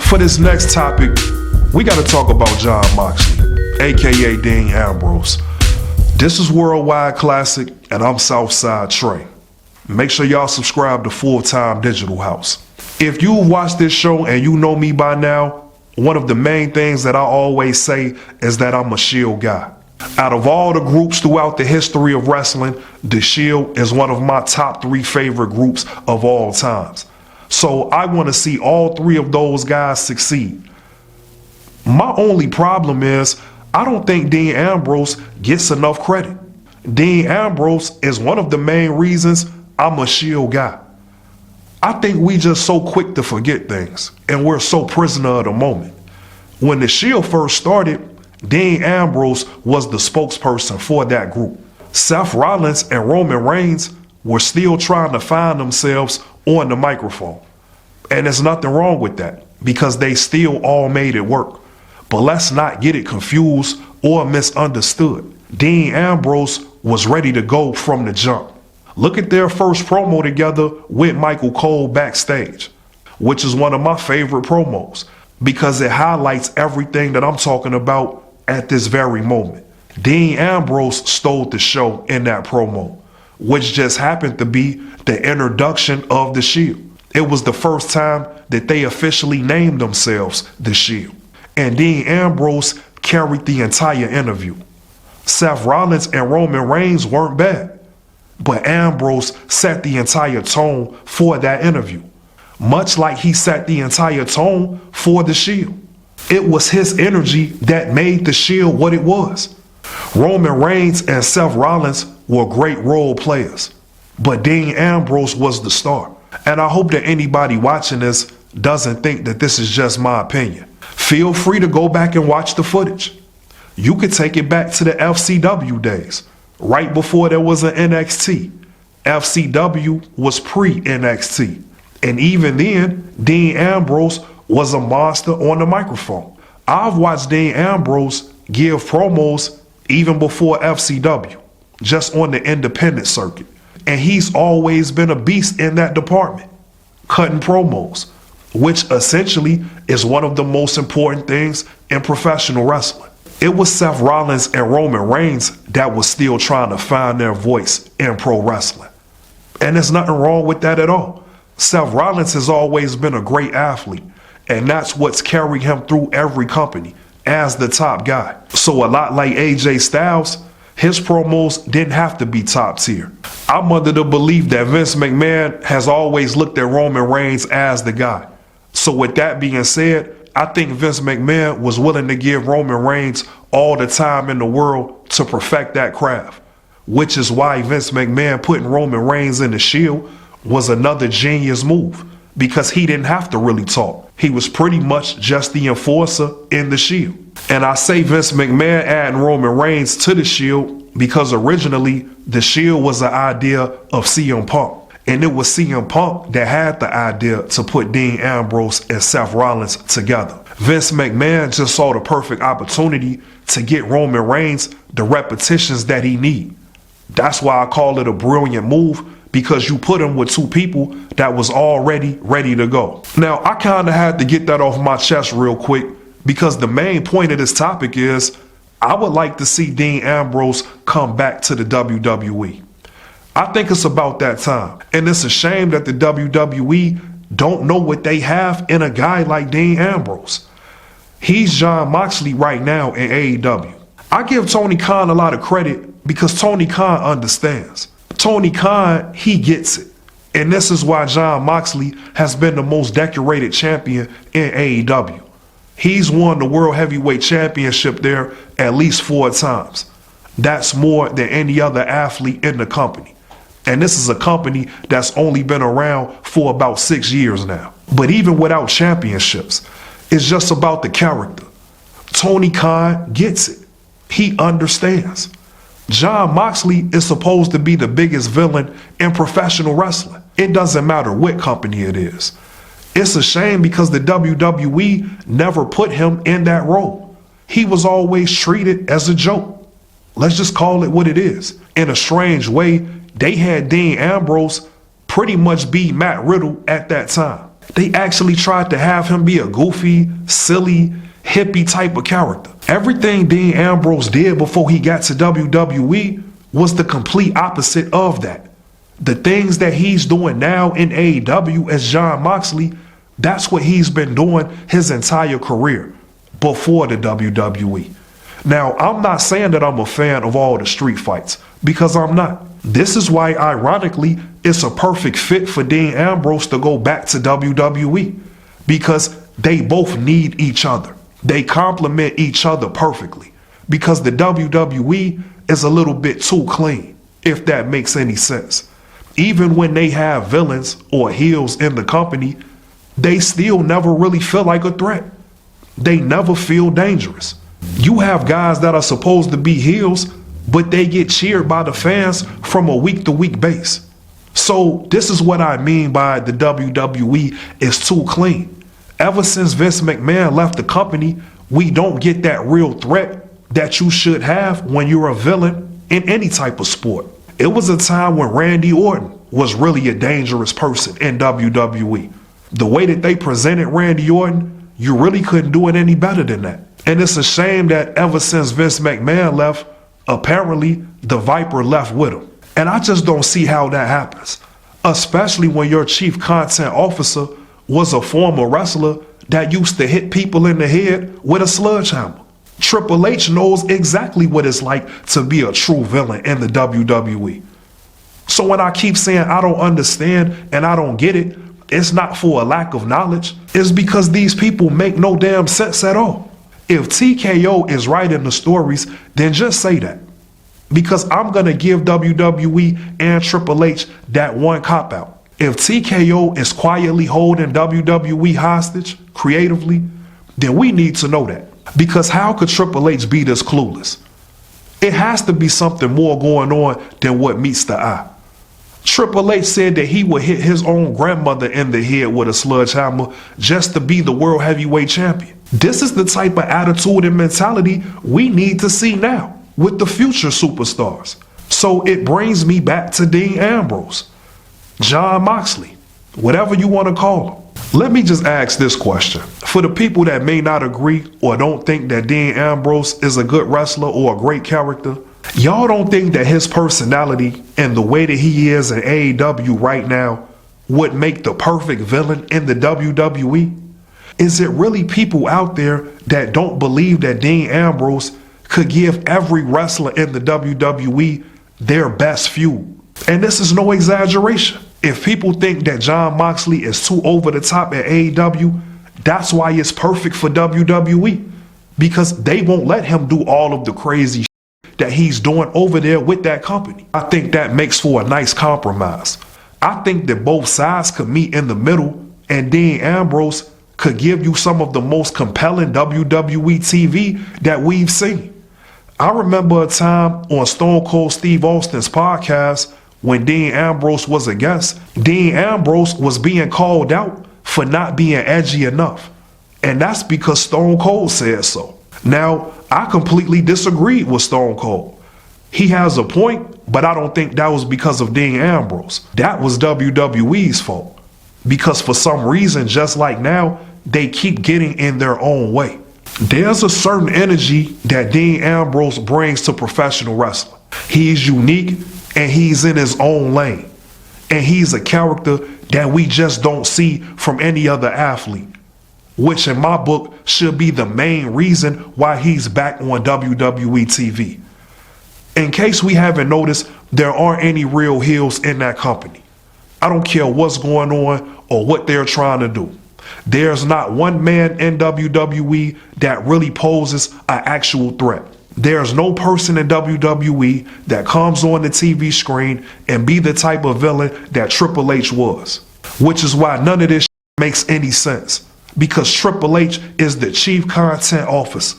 For this next topic, we got to talk about Jon Moxley, aka Dean Ambrose. This is Worldwide Classic, and I'm Southside Tre. Make sure y'all subscribe to Full Time Digital House. If you've watched this show and you know me by now, one of the main things that I always say is that I'm a Shield guy. Out of all the groups throughout the history of wrestling, the Shield is one of my top 3 favorite groups of all times. So I want to see all 3 of those guys succeed. My only problem is I don't think Dean Ambrose gets enough credit. Dean Ambrose is one of the main reasons I'm a Shield guy. I think we just so quick to forget things, and we're so prisoner of the moment. When the Shield first started, Dean Ambrose was the spokesperson for that group. Seth Rollins and Roman Reigns were still trying to find themselves on the microphone. And there's nothing wrong with that, because they still all made it work. But let's not get it confused or misunderstood. Dean Ambrose was ready to go from the jump. Look at their first promo together with Michael Cole backstage, which is one of my favorite promos because it highlights everything that I'm talking about at this very moment. Dean Ambrose stole the show in that promo, which just happened to be the introduction of the Shield. It was the first time that they officially named themselves the Shield. And Dean Ambrose carried the entire interview. Seth Rollins and Roman Reigns weren't bad, but Ambrose set the entire tone for that interview, much like he set the entire tone for the Shield. It was his energy that made the Shield what it was. Roman Reigns and Seth Rollins were great role players, but Dean Ambrose was the star. And I hope that anybody watching this doesn't think that this is just my opinion. Feel free to go back and watch the footage. You could take it back to the FCW days, right before there was an NXT. FCW was pre-NXT. And even then, Dean Ambrose was a monster on the microphone. I've watched Dean Ambrose give promos even before FCW, just on the independent circuit. And he's always been a beast in that department, cutting promos, which essentially is one of the most important things in professional wrestling. It was Seth Rollins and Roman Reigns that was still trying to find their voice in pro wrestling. And there's nothing wrong with that at all. Seth Rollins has always been a great athlete, and that's what's carried him through every company as the top guy. So a lot like AJ Styles, his promos didn't have to be top tier. I'm under the belief that Vince McMahon has always looked at Roman Reigns as the guy. So with that being said, I think Vince McMahon was willing to give Roman Reigns all the time in the world to perfect that craft, which is why Vince McMahon putting Roman Reigns in the Shield was another genius move, because he didn't have to really talk. He was pretty much just the enforcer in the Shield. And I say Vince McMahon adding Roman Reigns to the Shield because originally the Shield was an idea of CM Punk. And it was CM Punk that had the idea to put Dean Ambrose and Seth Rollins together. Vince McMahon just saw the perfect opportunity to get Roman Reigns the repetitions that he need. That's why I call it a brilliant move, because you put him with 2 people that was already ready to go. Now, I kind of had to get that off my chest real quick, because the main point of this topic is I would like to see Dean Ambrose come back to the WWE. I think it's about that time. And it's a shame that the WWE don't know what they have in a guy like Dean Ambrose. He's Jon Moxley right now in AEW. I give Tony Khan a lot of credit because Tony Khan understands. Tony Khan, he gets it. And this is why Jon Moxley has been the most decorated champion in AEW. He's won the World Heavyweight Championship there at least 4 times. That's more than any other athlete in the company. And this is a company that's only been around for about 6 years now. But even without championships, it's just about the character. Tony Khan gets it. He understands. Jon Moxley is supposed to be the biggest villain in professional wrestling. It doesn't matter what company it is. It's a shame because the WWE never put him in that role. He was always treated as a joke. Let's just call it what it is. In a strange way, they had Dean Ambrose pretty much be Matt Riddle at that time. They actually tried to have him be a goofy, silly, hippie type of character. Everything Dean Ambrose did before he got to WWE was the complete opposite of that. The things that he's doing now in AEW as Jon Moxley, that's what he's been doing his entire career before the WWE. Now, I'm not saying that I'm a fan of all the street fights, because I'm not. This is why, ironically, it's a perfect fit for Dean Ambrose to go back to WWE, because they both need each other. They complement each other perfectly, because the WWE is a little bit too clean, if that makes any sense. Even when they have villains or heels in the company, they still never really feel like a threat. They never feel dangerous. You have guys that are supposed to be heels, but they get cheered by the fans from a week-to-week base. So this is what I mean by the WWE is too clean. Ever since Vince McMahon left the company, we don't get that real threat that you should have when you're a villain in any type of sport. It was a time when Randy Orton was really a dangerous person in WWE. The way that they presented Randy Orton, you really couldn't do it any better than that. And it's a shame that ever since Vince McMahon left, apparently the Viper left with him. And I just don't see how that happens, especially when your chief content officer was a former wrestler that used to hit people in the head with a sledgehammer. Triple H knows exactly what it's like to be a true villain in the WWE. So when I keep saying I don't understand and I don't get it, it's not for a lack of knowledge. It's because these people make no damn sense at all. If TKO is writing the stories, then just say that. Because I'm going to give WWE and Triple H that one cop-out. If TKO is quietly holding WWE hostage creatively, then we need to know that. Because how could Triple H be this clueless? It has to be something more going on than what meets the eye. Triple H said that he would hit his own grandmother in the head with a sledgehammer just to be the world heavyweight champion. This is the type of attitude and mentality we need to see now with the future superstars. So it brings me back to Dean Ambrose, Jon Moxley, whatever you want to call him. Let me just ask this question. For the people that may not agree or don't think that Dean Ambrose is a good wrestler or a great character, y'all don't think that his personality and the way that he is in AEW right now would make the perfect villain in the WWE? Is it really people out there that don't believe that Dean Ambrose could give every wrestler in the WWE their best feud? And this is no exaggeration. If people think that Jon Moxley is too over the top at AEW, that's why it's perfect for WWE. Because they won't let him do all of the crazy shit that he's doing over there with that company. I think that makes for a nice compromise. I think that both sides could meet in the middle, and Dean Ambrose could give you some of the most compelling WWE TV that we've seen. I remember a time on Stone Cold Steve Austin's podcast when Dean Ambrose was a guest. Dean Ambrose was being called out for not being edgy enough. And that's because Stone Cold said so. Now, I completely disagreed with Stone Cold. He has a point, but I don't think that was because of Dean Ambrose. That was WWE's fault. Because for some reason, just like now, they keep getting in their own way. There's a certain energy that Dean Ambrose brings to professional wrestling. He's unique and he's in his own lane. And he's a character that we just don't see from any other athlete, which in my book should be the main reason why he's back on WWE TV. In case we haven't noticed, there aren't any real heels in that company. I don't care what's going on or what they're trying to do. There's not one man in WWE that really poses an actual threat. There's no person in WWE that comes on the TV screen and be the type of villain that Triple H was. Which is why none of this makes any sense. Because Triple H is the chief content officer.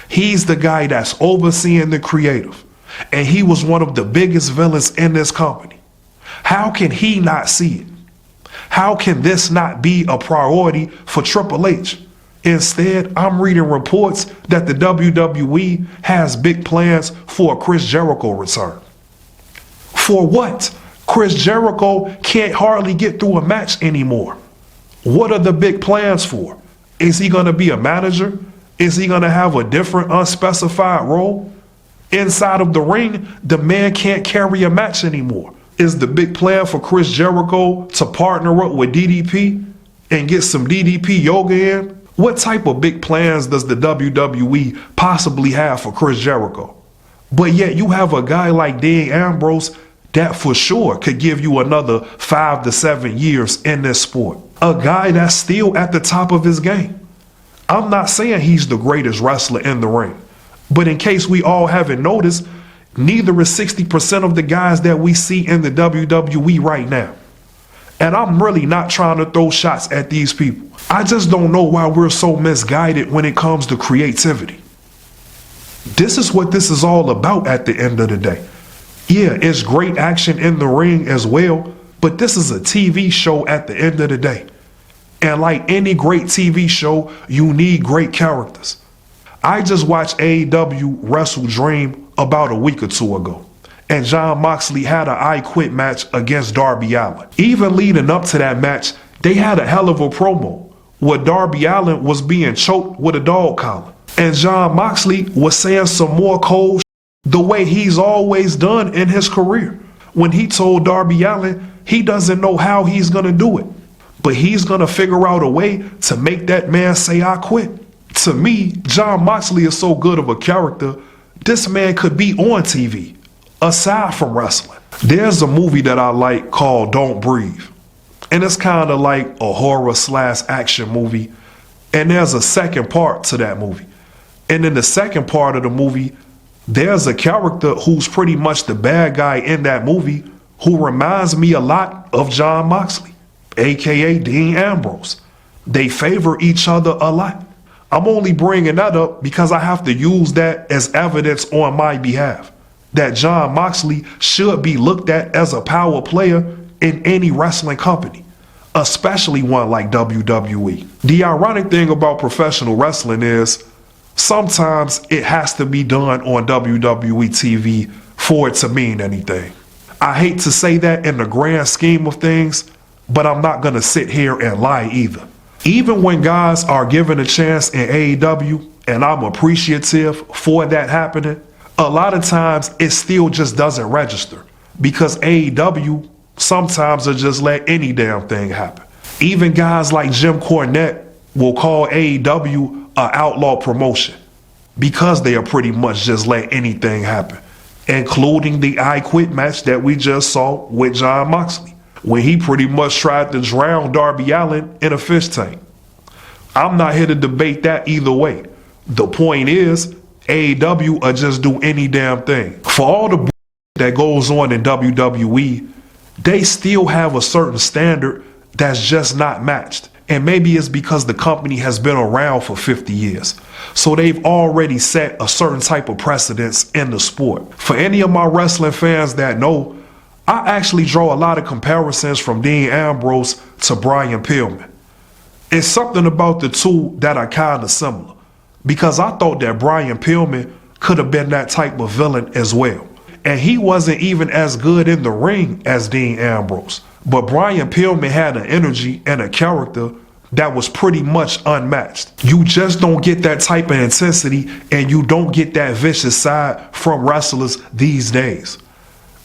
He's the guy that's overseeing the creative. And he was one of the biggest villains in this company. How can he not see it? How can this not be a priority for Triple H? Instead, I'm reading reports that the WWE has big plans for a Chris Jericho return. For what? Chris Jericho can't hardly get through a match anymore. What are the big plans for? Is he going to be a manager? Is he going to have a different unspecified role? Inside of the ring, the man can't carry a match anymore. Is the big plan for Chris Jericho to partner up with DDP and get some DDP yoga in? What type of big plans does the WWE possibly have for Chris Jericho? But yet you have a guy like Dean Ambrose that for sure could give you another 5 to 7 years in this sport. A guy that's still at the top of his game. I'm not saying he's the greatest wrestler in the ring, but in case we all haven't noticed, neither is 60% of the guys that we see in the WWE right now. And I'm really not trying to throw shots at these people. I just don't know why we're so misguided when it comes to creativity. This is what this is all about at the end of the day. Yeah, it's great action in the ring as well, but this is a TV show at the end of the day. And like any great TV show, you need great characters. I just watched AEW Wrestle Dream about a week or two ago, and Jon Moxley had an I Quit match against Darby Allin. Even leading up to that match, they had a hell of a promo where Darby Allin was being choked with a dog collar. And Jon Moxley was saying some more cold the way he's always done in his career. When he told Darby Allin he doesn't know how he's going to do it, but he's going to figure out a way to make that man say I quit. To me, Jon Moxley is so good of a character, this man could be on TV, aside from wrestling. There's a movie that I like called Don't Breathe. And it's kind of like a horror / action movie. And there's a second part to that movie. And in the second part of the movie, there's a character who's pretty much the bad guy in that movie who reminds me a lot of Jon Moxley, aka Dean Ambrose. They favor each other a lot. I'm only bringing that up because I have to use that as evidence on my behalf, that Jon Moxley should be looked at as a power player in any wrestling company, especially one like WWE. The ironic thing about professional wrestling is sometimes it has to be done on WWE TV for it to mean anything. I hate to say that in the grand scheme of things, but I'm not going to sit here and lie either. Even when guys are given a chance in AEW, and I'm appreciative for that happening, a lot of times it still just doesn't register because AEW sometimes will just let any damn thing happen. Even guys like Jim Cornette will call AEW an outlaw promotion because they are pretty much just let anything happen, including the I Quit match that we just saw with Jon Moxley, when he pretty much tried to drown Darby Allin in a fish tank. I'm not here to debate that either way. The point is, AEW will just do any damn thing. For all the that goes on in WWE, they still have a certain standard that's just not matched. And maybe it's because the company has been around for 50 years. So they've already set a certain type of precedence in the sport. For any of my wrestling fans that know, I actually draw a lot of comparisons from Dean Ambrose to Brian Pillman. It's something about the two that are kind of similar, because I thought that Brian Pillman could have been that type of villain as well. And he wasn't even as good in the ring as Dean Ambrose. But Brian Pillman had an energy and a character that was pretty much unmatched. You just don't get that type of intensity, and you don't get that vicious side from wrestlers these days.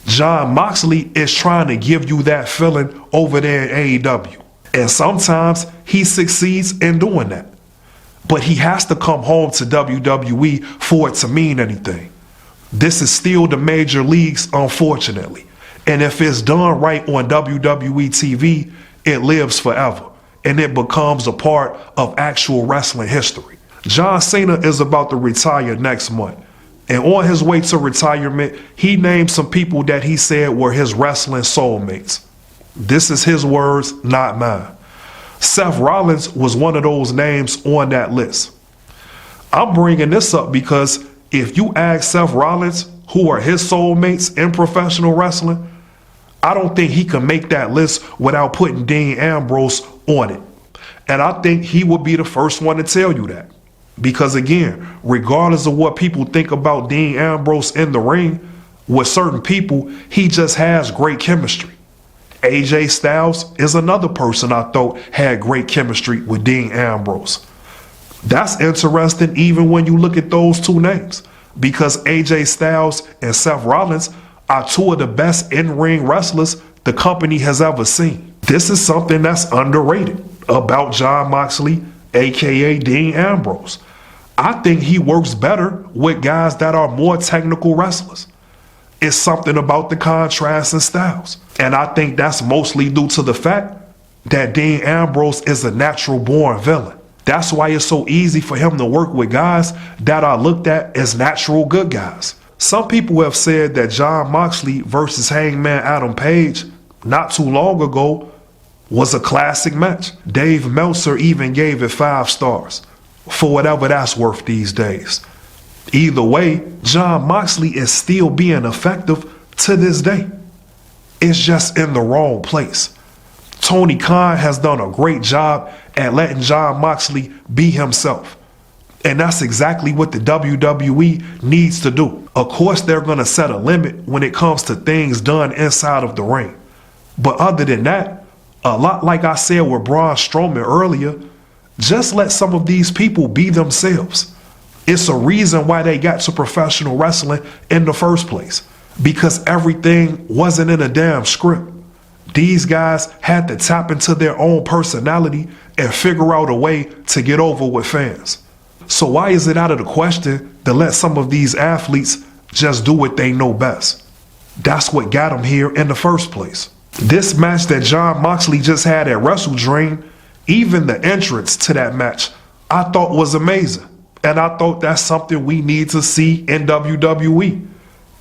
Jon Moxley is trying to give you that feeling over there in AEW. And sometimes he succeeds in doing that. But he has to come home to WWE for it to mean anything. This is still the major leagues, unfortunately. And if it's done right on WWE TV, it lives forever. And it becomes a part of actual wrestling history. John Cena is about to retire next month. And on his way to retirement, he named some people that he said were his wrestling soulmates. This is his words, not mine. Seth Rollins was one of those names on that list. I'm bringing this up because if you ask Seth Rollins who are his soulmates in professional wrestling, I don't think he can make that list without putting Dean Ambrose on it. And I think he would be the first one to tell you that. Because again, regardless of what people think about Dean Ambrose in the ring, with certain people, he just has great chemistry. AJ Styles is another person I thought had great chemistry with Dean Ambrose. That's interesting even when you look at those two names, because AJ Styles and Seth Rollins are two of the best in-ring wrestlers the company has ever seen. This is something that's underrated about Jon Moxley, aka Dean Ambrose. I think he works better with guys that are more technical wrestlers. It's something about the contrast in styles. And I think that's mostly due to the fact that Dean Ambrose is a natural born villain. That's why it's so easy for him to work with guys that are looked at as natural good guys. Some people have said that Jon Moxley versus Hangman Adam Page not too long ago was a classic match. Dave Meltzer even gave it 5 stars, for whatever that's worth these days. Either way, Jon Moxley is still being effective to this day. It's just in the wrong place. Tony Khan has done a great job at letting Jon Moxley be himself. And that's exactly what the WWE needs to do. Of course, they're going to set a limit when it comes to things done inside of the ring. But other than that, a lot like I said with Braun Strowman earlier, just let some of these people be themselves. It's a reason why they got to professional wrestling in the first place, because everything wasn't in a damn script. These guys had to tap into their own personality and figure out a way to get over with fans. So why is it out of the question to let some of these athletes just do what they know best? That's what got them here in the first place. This match that Jon Moxley just had at Wrestle Dream, even the entrance to that match, I thought was amazing. And I thought that's something we need to see in WWE.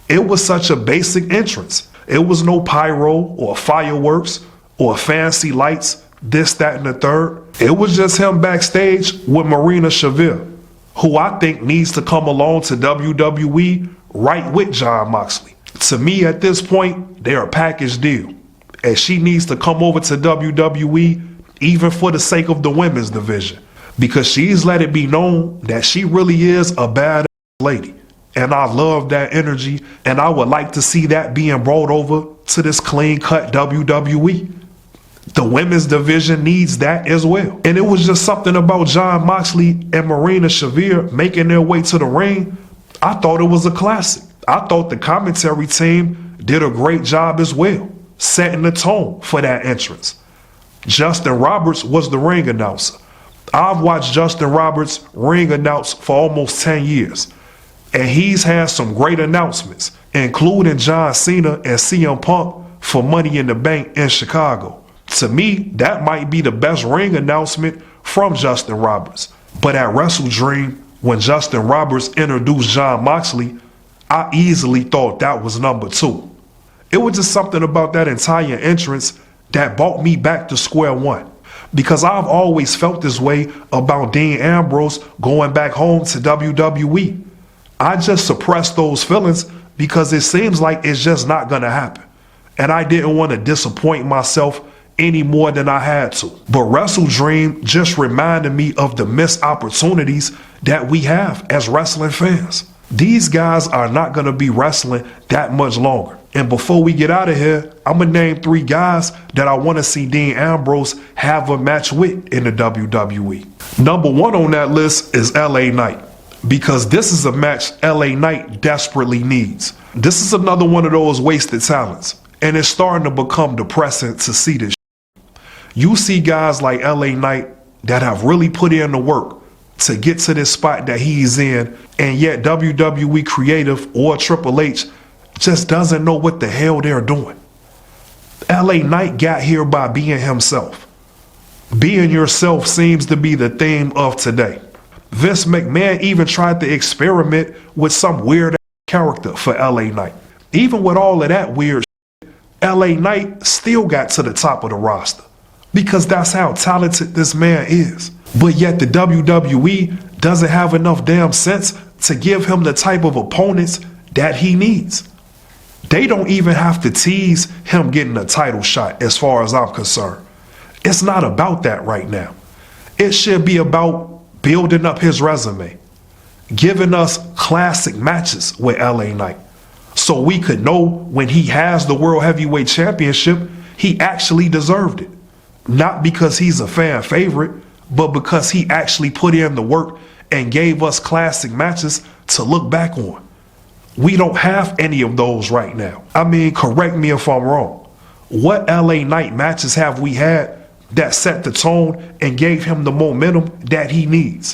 It was such a basic entrance. It was no pyro or fireworks or fancy lights, this, that, and the third. It was just him backstage with Marina Shafir, who I think needs to come along to WWE right with Jon Moxley. To me, at this point, they're a package deal. And she needs to come over to WWE even for the sake of the women's division, because she's let it be known that she really is a badass lady. And I love that energy, and I would like to see that being brought over to this clean-cut WWE. The women's division needs that as well. And it was just something about Jon Moxley and Marina Shafir making their way to the ring. I thought it was a classic. I thought the commentary team did a great job as well, setting the tone for that entrance. Justin Roberts was the ring announcer. I've watched Justin Roberts ring announce for almost 10 years. And he's had some great announcements, including John Cena and CM Punk for Money in the Bank in Chicago. To me, that might be the best ring announcement from Justin Roberts. But at Wrestle Dream, when Justin Roberts introduced Jon Moxley, I easily thought that was number 2. It was just something about that entire entrance that brought me back to square one. Because I've always felt this way about Dean Ambrose going back home to WWE. I just suppressed those feelings because it seems like it's just not going to happen. And I didn't want to disappoint myself any more than I had to. But Wrestle Dream just reminded me of the missed opportunities that we have as wrestling fans. These guys are not going to be wrestling that much longer. And before we get out of here, I'm going to name 3 guys that I want to see Dean Ambrose have a match with in the WWE. Number 1 on that list is LA Knight, because this is a match LA Knight desperately needs. This is another one of those wasted talents, and it's starting to become depressing to see this. You see guys like LA Knight that have really put in the work to get to this spot that he's in, and yet WWE Creative or Triple H just doesn't know what the hell they're doing. LA Knight got here by being himself. Being yourself seems to be the theme of today. Vince McMahon even tried to experiment with some weird character for LA Knight. Even with all of that weird shit, LA Knight still got to the top of the roster, because that's how talented this man is. But yet the WWE doesn't have enough damn sense to give him the type of opponents that he needs. They don't even have to tease him getting a title shot as far as I'm concerned. It's not about that right now. It should be about building up his resume, giving us classic matches with LA Knight, so we could know when he has the World Heavyweight Championship, he actually deserved it. Not because he's a fan favorite, but because he actually put in the work and gave us classic matches to look back on. We don't have any of those right now. I mean, correct me if I'm wrong. What LA Knight matches have we had that set the tone and gave him the momentum that he needs?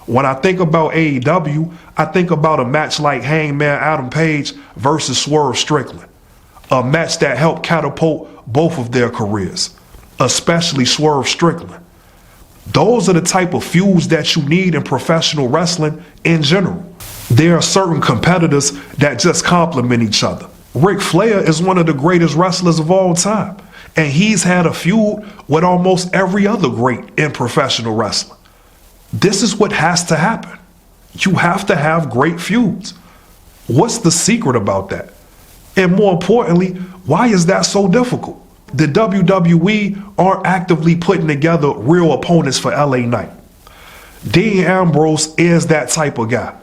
When I think about AEW, I think about a match like Hangman Adam Page versus Swerve Strickland. A match that helped catapult both of their careers, especially Swerve Strickland. Those are the type of feuds that you need in professional wrestling in general. There are certain competitors that just complement each other. Ric Flair is one of the greatest wrestlers of all time, and he's had a feud with almost every other great in professional wrestling. This is what has to happen. You have to have great feuds. What's the secret about that? And more importantly, why is that so difficult? The WWE aren't actively putting together real opponents for LA Knight. Dean Ambrose is that type of guy.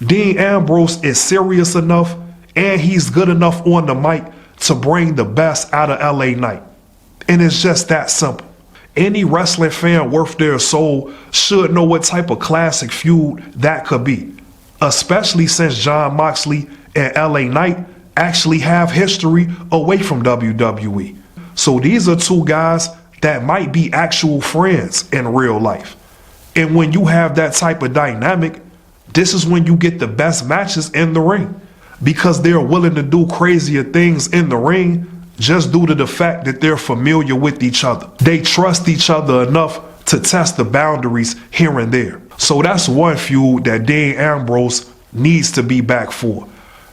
Dean Ambrose is serious enough and he's good enough on the mic to bring the best out of LA Knight. And it's just that simple. Any wrestling fan worth their soul should know what type of classic feud that could be, especially since Jon Moxley and LA Knight actually have history away from WWE. So these are two guys that might be actual friends in real life. And when you have that type of dynamic, this is when you get the best matches in the ring, because they're willing to do crazier things in the ring just due to the fact that they're familiar with each other. They trust each other enough to test the boundaries here and there. So that's one feud that Dean Ambrose needs to be back for.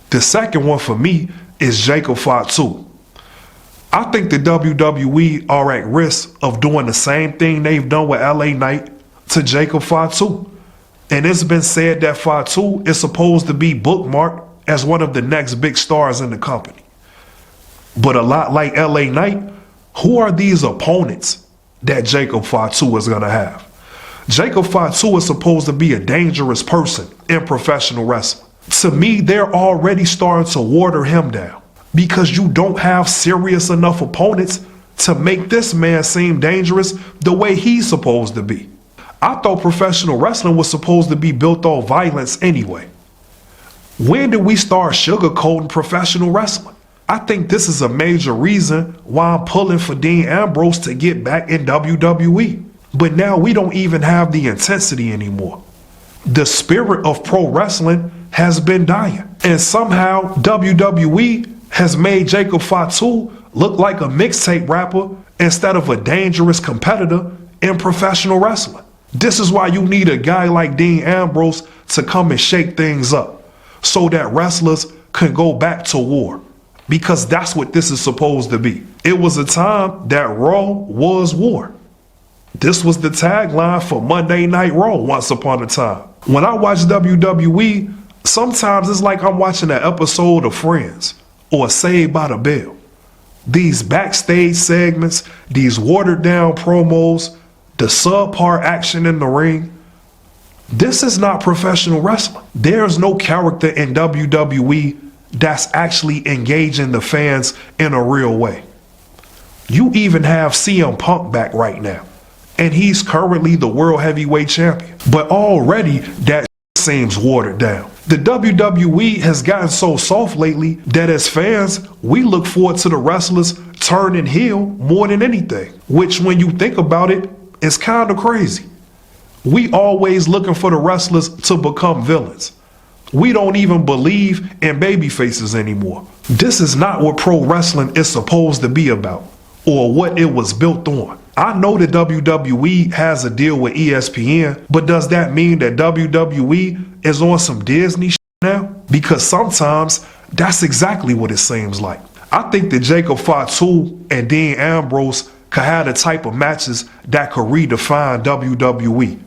The second one for me is Jacob Fatu. I think the WWE are at risk of doing the same thing they've done with LA Knight to Jacob Fatu. And it's been said that Fatu is supposed to be bookmarked as one of the next big stars in the company. But a lot like LA Knight, who are these opponents that Jacob Fatu is going to have? Jacob Fatu is supposed to be a dangerous person in professional wrestling. To me, they're already starting to water him down because you don't have serious enough opponents to make this man seem dangerous the way he's supposed to be. I thought professional wrestling was supposed to be built on violence anyway. When did we start sugarcoating professional wrestling? I think this is a major reason why I'm pulling for Dean Ambrose to get back in WWE. But now we don't even have the intensity anymore. The spirit of pro wrestling has been dying. And somehow WWE has made Jacob Fatu look like a mixtape rapper instead of a dangerous competitor in professional wrestling. This is why you need a guy like Dean Ambrose to come and shake things up so that wrestlers can go back to war. Because that's what this is supposed to be. It was a time that Raw was war. This was the tagline for Monday Night Raw once upon a time. When I watch WWE, sometimes it's like I'm watching an episode of Friends or Saved by the Bell. These backstage segments, these watered down promos, the subpar action in the ring. This is not professional wrestling. There's no character in WWE that's actually engaging the fans in a real way. You even have CM Punk back right now, and he's currently the World Heavyweight Champion. But already that seems watered down. The WWE has gotten so soft lately that as fans, we look forward to the wrestlers turning heel more than anything, which when you think about it, is kind of crazy. We always looking for the wrestlers to become villains. We don't even believe in baby faces anymore. This is not what pro wrestling is supposed to be about or what it was built on. I know that WWE has a deal with ESPN, but does that mean that WWE is on some Disney now? Because sometimes that's exactly what it seems like. I think that Jacob Fatu and Dean Ambrose could have the type of matches that could redefine WWE.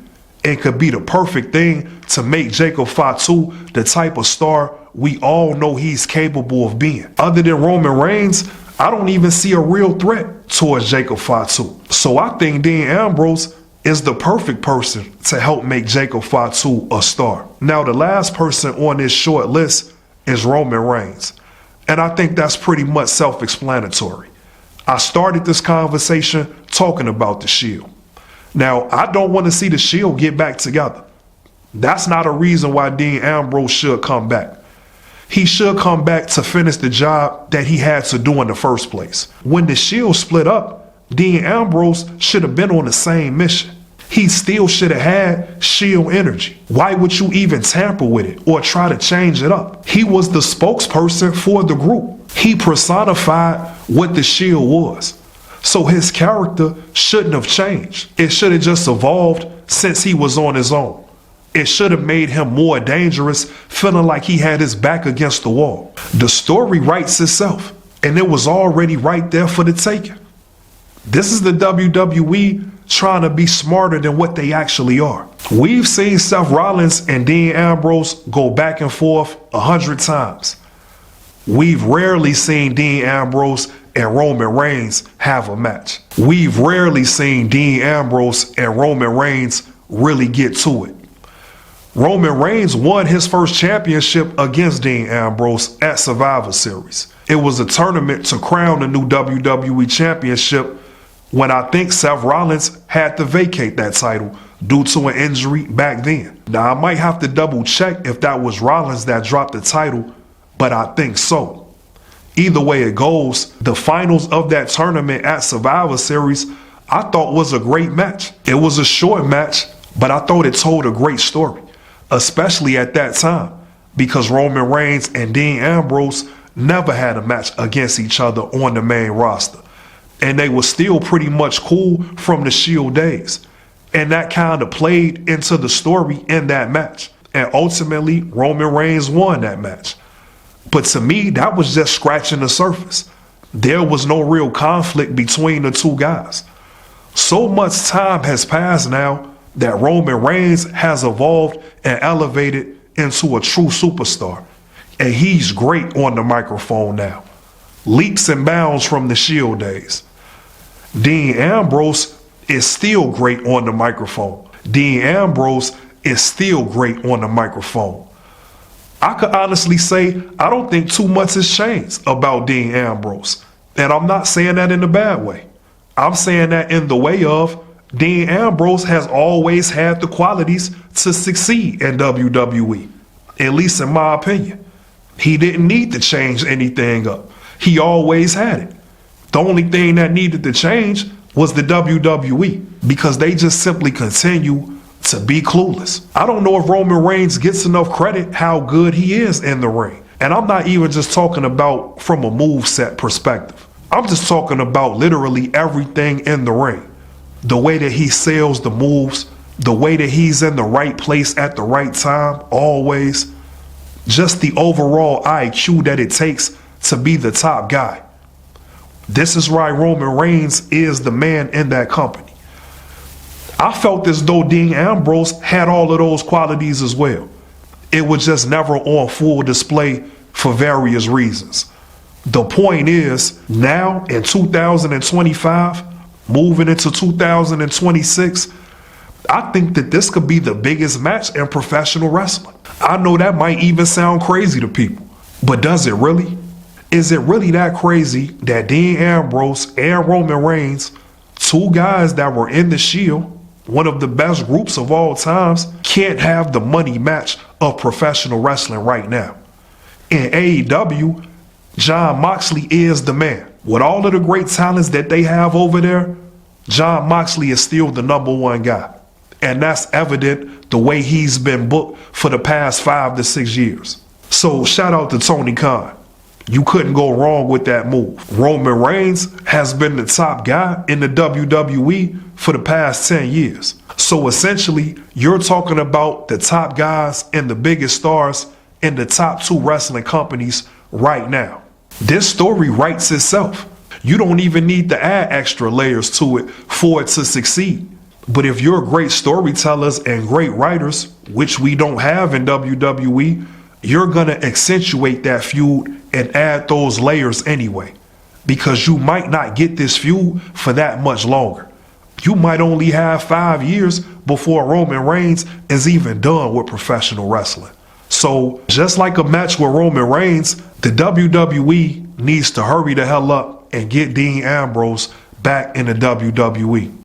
It could be the perfect thing to make Jacob Fatu the type of star we all know he's capable of being. Other than Roman Reigns, I don't even see a real threat towards Jacob Fatu. So I think Dean Ambrose is the perfect person to help make Jacob Fatu a star. Now, the last person on this short list is Roman Reigns. And I think that's pretty much self-explanatory. I started this conversation talking about the Shield. Now, I don't want to see the Shield get back together. That's not a reason why Dean Ambrose should come back. He should come back to finish the job that he had to do in the first place. When the Shield split up, Dean Ambrose should have been on the same mission. He still should have had Shield energy. Why would you even tamper with it or try to change it up? He was the spokesperson for the group. He personified what the Shield was. So his character shouldn't have changed. It should have just evolved since he was on his own. It should have made him more dangerous, feeling like he had his back against the wall. The story writes itself, and it was already right there for the taking. This is the WWE trying to be smarter than what they actually are. We've seen Seth Rollins and Dean Ambrose go back and forth 100 times. We've rarely seen Dean Ambrose and Roman Reigns have a match. We've rarely seen Dean Ambrose and Roman Reigns really get to it. Roman Reigns won his first championship against Dean Ambrose at Survivor Series. It was a tournament to crown the new WWE championship when I think Seth Rollins had to vacate that title due to an injury back then. Now, I might have to double check if that was Rollins that dropped the title, but I think so. Either way it goes, the finals of that tournament at Survivor Series, I thought was a great match. It was a short match, but I thought it told a great story, especially at that time, because Roman Reigns and Dean Ambrose never had a match against each other on the main roster. And they were still pretty much cool from the Shield days. And that kind of played into the story in that match. And ultimately, Roman Reigns won that match. But to me, that was just scratching the surface. There was no real conflict between the two guys. So much time has passed now that Roman Reigns has evolved and elevated into a true superstar. And he's great on the microphone now. Leaps and bounds from the Shield days. Dean Ambrose is still great on the microphone. Dean Ambrose is still great on the microphone. I could honestly say I don't think too much has changed about Dean Ambrose. And I'm not saying that in a bad way. I'm saying that in the way of Dean Ambrose has always had the qualities to succeed in WWE, at least in my opinion. He didn't need to change anything up. He always had it. The only thing that needed to change was the WWE, because they just simply continue to be clueless. I don't know if Roman Reigns gets enough credit how good he is in the ring. And I'm not even just talking about from a moveset perspective. I'm just talking about literally everything in the ring. The way that he sells the moves, the way that he's in the right place at the right time, always. Just the overall IQ that it takes to be the top guy. This is why Roman Reigns is the man in that company. I felt as though Dean Ambrose had all of those qualities as well. It was just never on full display for various reasons. The point is, now in 2025, moving into 2026, I think that this could be the biggest match in professional wrestling. I know that might even sound crazy to people, but does it really? Is it really that crazy that Dean Ambrose and Roman Reigns, two guys that were in the Shield, one of the best groups of all times, can't have the money match of professional wrestling right now? In AEW, Jon Moxley is the man. With all of the great talents that they have over there, Jon Moxley is still the number one guy. And that's evident the way he's been booked for the past 5 to 6 years. So shout out to Tony Khan. You couldn't go wrong with that move. Roman Reigns has been the top guy in the WWE for the past 10 years. So essentially, you're talking about the top guys and the biggest stars in the top 2 wrestling companies right now. This story writes itself. You don't even need to add extra layers to it for it to succeed. But if you're great storytellers and great writers, which we don't have in WWE, you're going to accentuate that feud and add those layers anyway. Because you might not get this feud for that much longer. You might only have 5 years before Roman Reigns is even done with professional wrestling. So just like a match with Roman Reigns, the WWE needs to hurry the hell up and get Dean Ambrose back in the WWE.